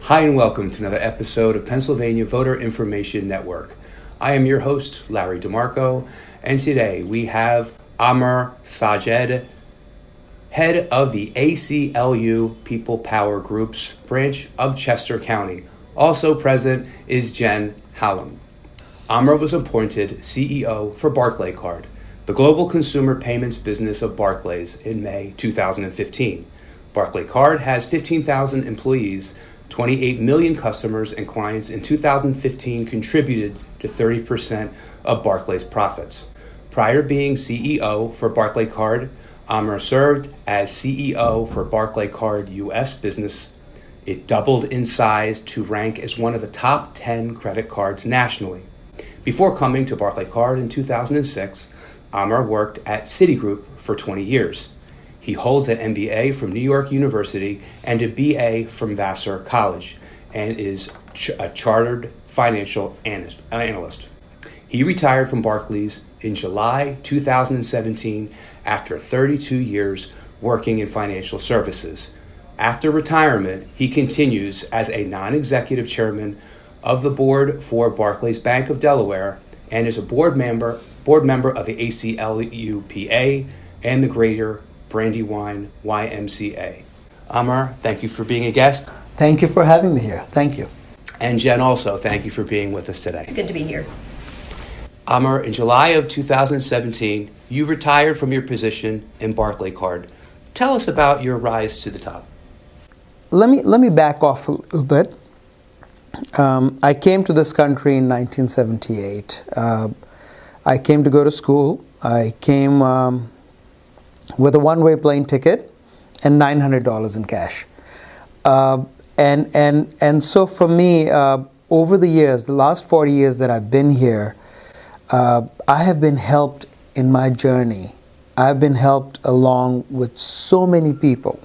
Hi and welcome to another episode of Pennsylvania Voter Information Network. I am your host, Larry DeMarco, and today we have Amer Sajed, head of the ACLU People Power Group's branch of Chester County. Also present is Jen Hallam. Amer was appointed CEO for Barclaycard, the global consumer payments business of Barclays, in May 2015. Barclaycard has 15,000 employees, 28 million customers, and clients in 2015 contributed to 30% of Barclays' profits. Prior to being CEO for Barclaycard, Amer served as CEO for Barclaycard US business. It doubled in size to rank as one of the top 10 credit cards nationally. Before coming to Barclaycard in 2006, Amer worked at Citigroup for 20 years. He holds an MBA from New York University and a BA from Vassar College and is a chartered financial analyst. He retired from Barclays in July 2017 after 32 years working in financial services. After retirement, he continues as a non-executive chairman of the board for Barclays Bank of Delaware and is a board member of the ACLU PA and the Greater Brandywine YMCA. Amer, thank you for being a guest. Thank you for having me here. Thank you. And Jen, also, thank you for being with us today. Good to be here. Amer, in July of 2017, you retired from your position in Barclaycard. Tell us about your rise to the top. Let me back off a little bit. I came to this country in 1978. I came to go to school. I came with a one-way plane ticket and $900 in cash. And so for me, over the years, the last 40 years that I've been here, I have been helped in my journey. I've been helped along with so many people.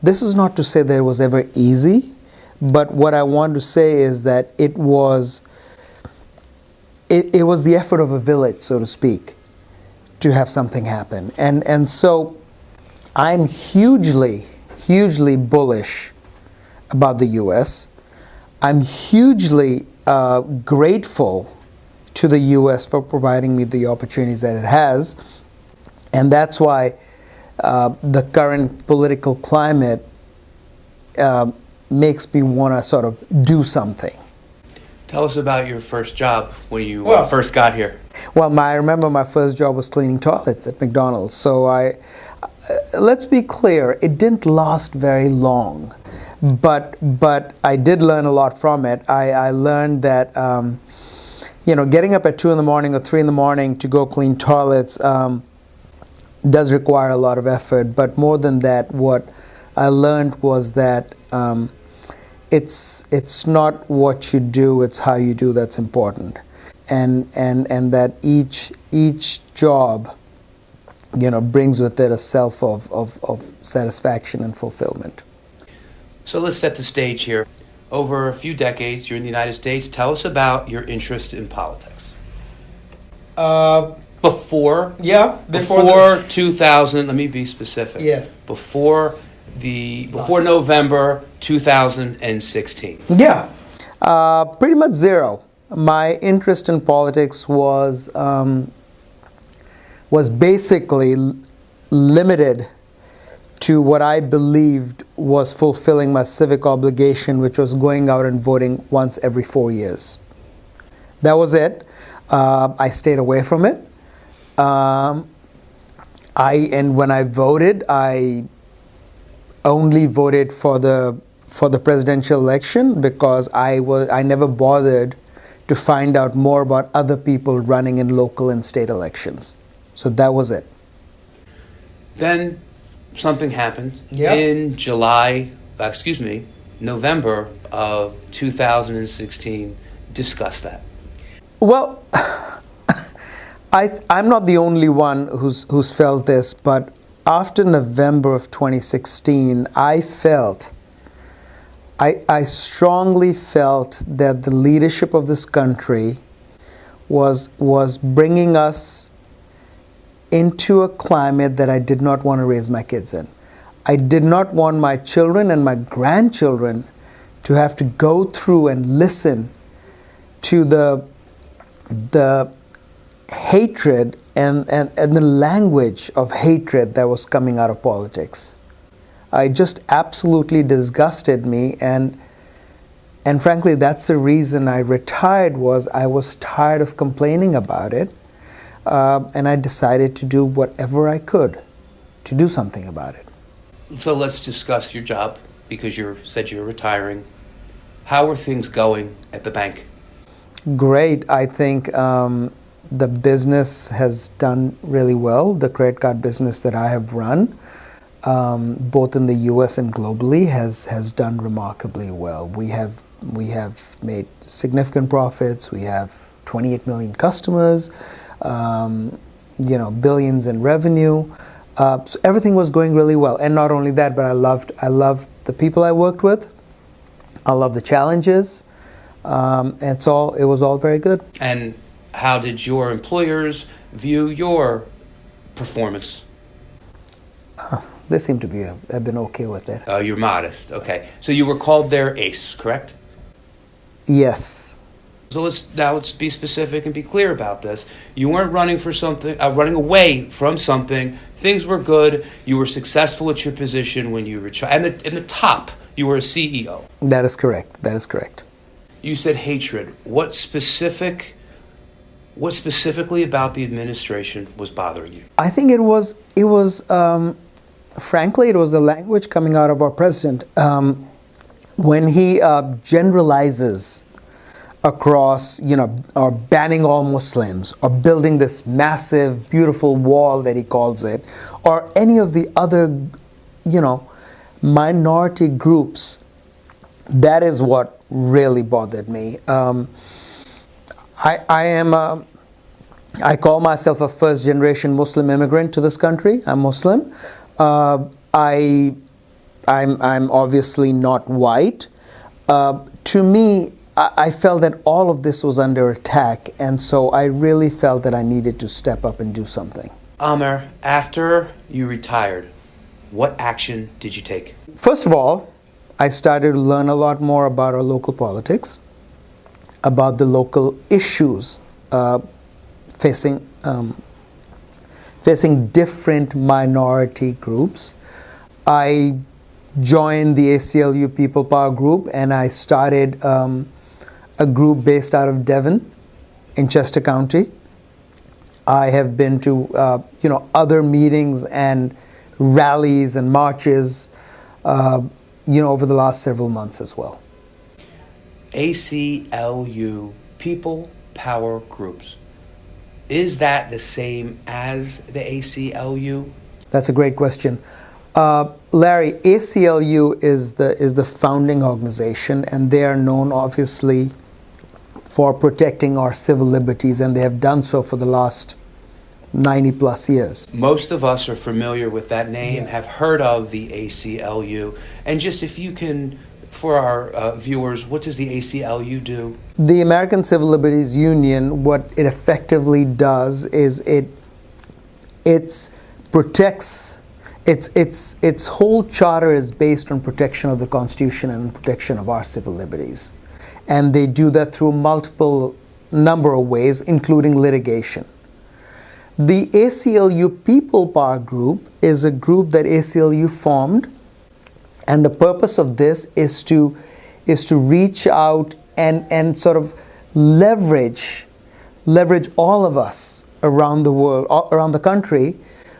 This is not to say that it was ever easy, but what I want to say is that it was the effort of a village, so to speak, to have something happen. And so I'm hugely bullish about the U.S. I'm hugely grateful to the U.S. for providing me the opportunities that it has. And that's why the current political climate makes me want to sort of do something. Tell us about your first job when you first got here. Well, I remember my first job was cleaning toilets at McDonald's. So let's be clear, it didn't last very long, but I did learn a lot from it. I learned that getting up at 2 in the morning or 3 in the morning to go clean toilets does require a lot of effort. But more than that, what I learned was that it's not what you do, it's how you do that's important. And that each job, brings with it a self of satisfaction and fulfillment. So let's set the stage here. Over a few decades, you're in the United States. Tell us about your interest in politics. Before 2000, let me be specific. Yes. Before November 2016. Yeah. Pretty much zero. My interest in politics was basically limited to what I believed was fulfilling my civic obligation, which was going out and voting once every 4 years. That was it. I stayed away from it. And when I voted, I only voted for the presidential election because I never bothered to find out more about other people running in local and state elections. So that was it. Then something happened in November of 2016. Discuss that. Well, I'm not the only one who's felt this, but after November of 2016, I strongly felt that the leadership of this country was bringing us into a climate that I did not want to raise my kids in. I did not want my children and my grandchildren to have to go through and listen to the hatred and the language of hatred that was coming out of politics. It just absolutely disgusted me, and frankly, that's the reason I retired. Was I was tired of complaining about it, and I decided to do whatever I could to do something about it. So let's discuss your job, because you said you're retiring. How are things going at the bank? Great. I think the business has done really well. The credit card business that I have run, both in the U.S. and globally, has done remarkably well. We have made significant profits. We have 28 million customers, billions in revenue. So everything was going really well. And not only that, but I loved the people I worked with. I love the challenges. It was all very good. And how did your employers view your performance? They seem to have been okay with it. Oh, you're modest. Okay. So you were called their ace, correct? Yes. So let's be specific and be clear about this. You weren't running for something, running away from something. Things were good. You were successful at your position when you retired. And in the top, you were a CEO. That is correct. That is correct. You said hatred. What specifically about the administration was bothering you? I think it was frankly, it was the language coming out of our president when he generalizes across, or banning all Muslims, or building this massive, beautiful wall that he calls it, or any of the other, minority groups. That is what really bothered me. I call myself a first-generation Muslim immigrant to this country. I'm Muslim. I'm obviously not white. To me, I felt that all of this was under attack, and so I really felt that I needed to step up and do something. Amer, after you retired, what action did you take? First of all, I started to learn a lot more about our local politics, about the local issues facing different minority groups. I joined the ACLU People Power Group, and I started a group based out of Devon in Chester County. I have been to other meetings and rallies and marches over the last several months as well. ACLU, People Power Groups. Is that the same as the ACLU? That's a great question. Larry, ACLU is the founding organization, and they are known obviously for protecting our civil liberties, and they have done so for the last 90 plus years. Most of us are familiar with that name, have heard of the ACLU. And just if you can, for our viewers, what does the ACLU do? The American Civil Liberties Union, what it effectively does is it protects, its whole charter is based on protection of the Constitution and protection of our civil liberties. And they do that through multiple number of ways, including litigation. The ACLU People Power Group is a group that ACLU formed, and the purpose of this is to reach out and sort of leverage all of us around the world, around the country,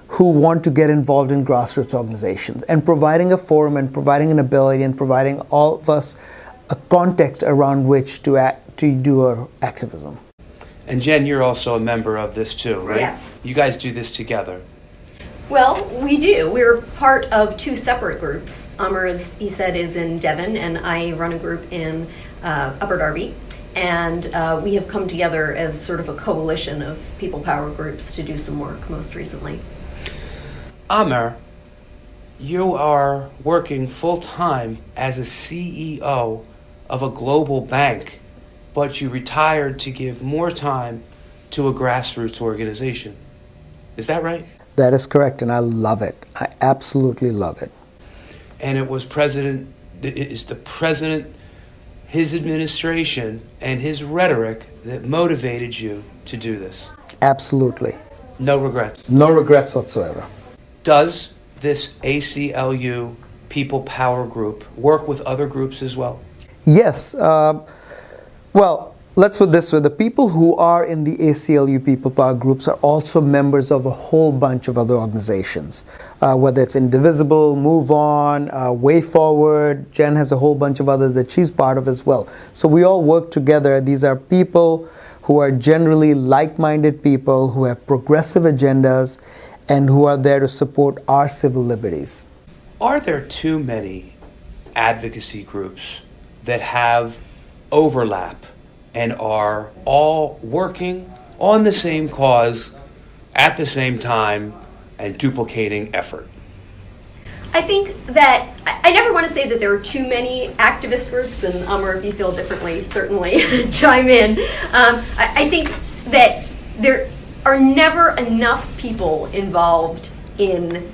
who want to get involved in grassroots organizations, and providing a forum and providing an ability and providing all of us a context around which to do our activism. And Jen, you're also a member of this too, right? Yes. You guys do this together. Well, we do. We're part of two separate groups. Amer, as he said, is in Devon, and I run a group in Upper Darby. And we have come together as sort of a coalition of people power groups to do some work most recently. Amer, you are working full-time as a CEO of a global bank, but you retired to give more time to a grassroots organization. Is that right? That is correct, and I love it. I absolutely love it. And it is the president his administration and his rhetoric that motivated you to do this? Absolutely. No regrets. No regrets whatsoever. Does this ACLU People Power Group work with other groups as well? Yes. Well, let's put it this way. The people who are in the ACLU People Power Groups are also members of a whole bunch of other organizations, whether it's Indivisible, Move On, Way Forward. Jen has a whole bunch of others that she's part of as well. So we all work together. These are people who are generally like-minded people who have progressive agendas and who are there to support our civil liberties. Are there too many advocacy groups that have overlap and are all working on the same cause at the same time and duplicating effort? I think that I never want to say that there are too many activist groups, and Amer, if you feel differently, certainly chime in. I think that there are never enough people involved in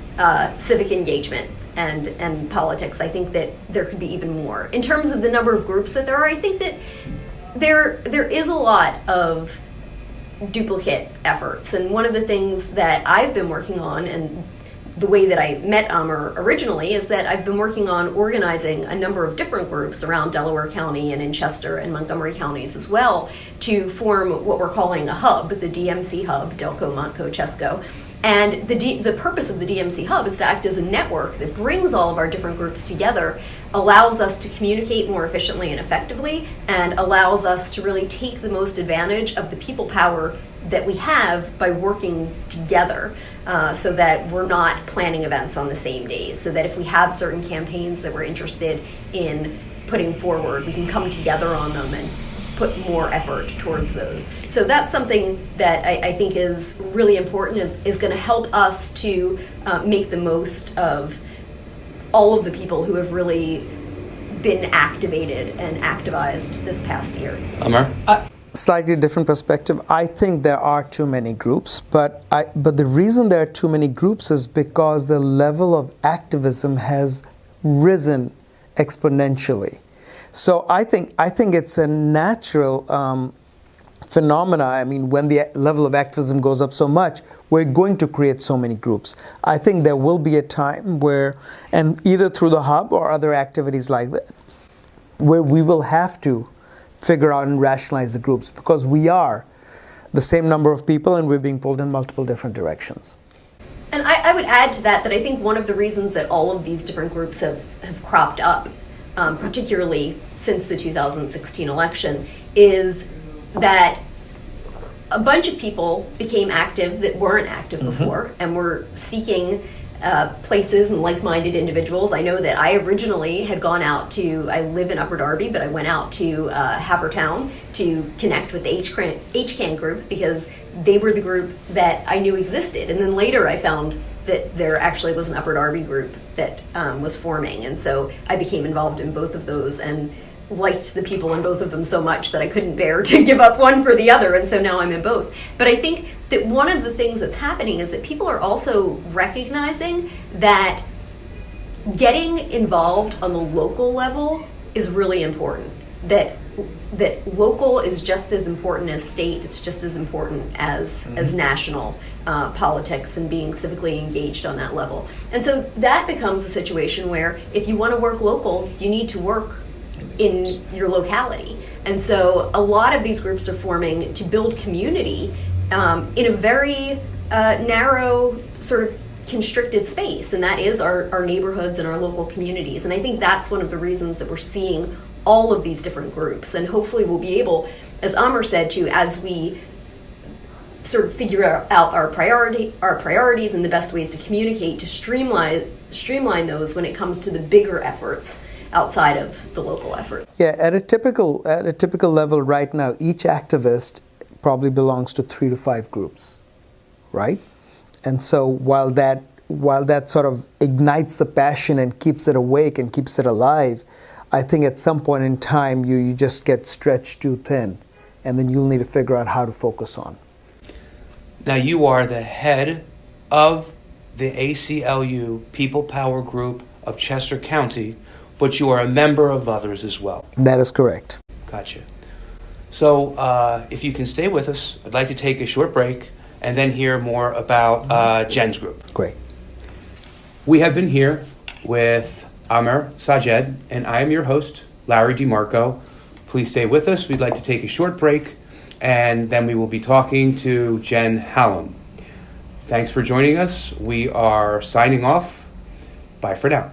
civic engagement and politics. I think that there could be even more. In terms of the number of groups that there are, I think that there is a lot of duplicate efforts. And one of the things that I've been working on, and the way that I met Amer originally, is that I've been working on organizing a number of different groups around Delaware County and in Chester and Montgomery counties as well to form what we're calling a hub, the DMC hub, Delco, Montco, Chesco. And the purpose of the DMC hub is to act as a network that brings all of our different groups together, allows us to communicate more efficiently and effectively, and allows us to really take the most advantage of the people power that we have by working together, so that we're not planning events on the same days, so that if we have certain campaigns that we're interested in putting forward, we can come together on them and put more effort towards those. So that's something that I think is really important, is going to help us to make the most of all of the people who have really been activated and activized this past year. Amer? Slightly different perspective. I think there are too many groups, but the reason there are too many groups is because the level of activism has risen exponentially. So I think it's a natural phenomena. I mean, when the level of activism goes up so much, we're going to create so many groups. I think there will be a time where, and either through the hub or other activities like that, where we will have to figure out and rationalize the groups, because we are the same number of people and we're being pulled in multiple different directions. And I would add to that I think one of the reasons that all of these different groups have cropped up, particularly since the 2016 election, is that a bunch of people became active that weren't active before, and were seeking places and like-minded individuals. I know that I originally had gone out to, I live in Upper Darby, but I went out to Havertown to connect with the HCAN group, because they were the group that I knew existed. And then later I found that there actually was an Upper Darby group that was forming. And so I became involved in both of those and liked the people in both of them so much that I couldn't bear to give up one for the other. And so now I'm in both. But I think that one of the things that's happening is that people are also recognizing that getting involved on the local level is really important. That local is just as important as state. It's just as important as national politics and being civically engaged on that level. And so that becomes a situation where if you want to work local, you need to work in your locality. And so a lot of these groups are forming to build community in a very narrow sort of constricted space, and that is our neighborhoods and our local communities. And I think that's one of the reasons that we're seeing all of these different groups, and hopefully we'll be able, as Amer said, to, as we sort of figure out our priorities and the best ways to communicate, to streamline those when it comes to the bigger efforts outside of the local efforts. Yeah, at a typical level right now, each activist probably belongs to 3 to 5 groups, right? And so while that sort of ignites the passion and keeps it awake and keeps it alive, I think at some point in time you just get stretched too thin, and then you'll need to figure out how to focus on. Now you are the head of the ACLU People Power Group of Chester County, but you are a member of others as well. That is correct. Gotcha. So if you can stay with us, I'd like to take a short break and then hear more about Jen's group. Great. We have been here with Amer Sajed, and I am your host, Larry DeMarco. Please stay with us. We'd like to take a short break, and then we will be talking to Jen Hallam. Thanks for joining us. We are signing off. Bye for now.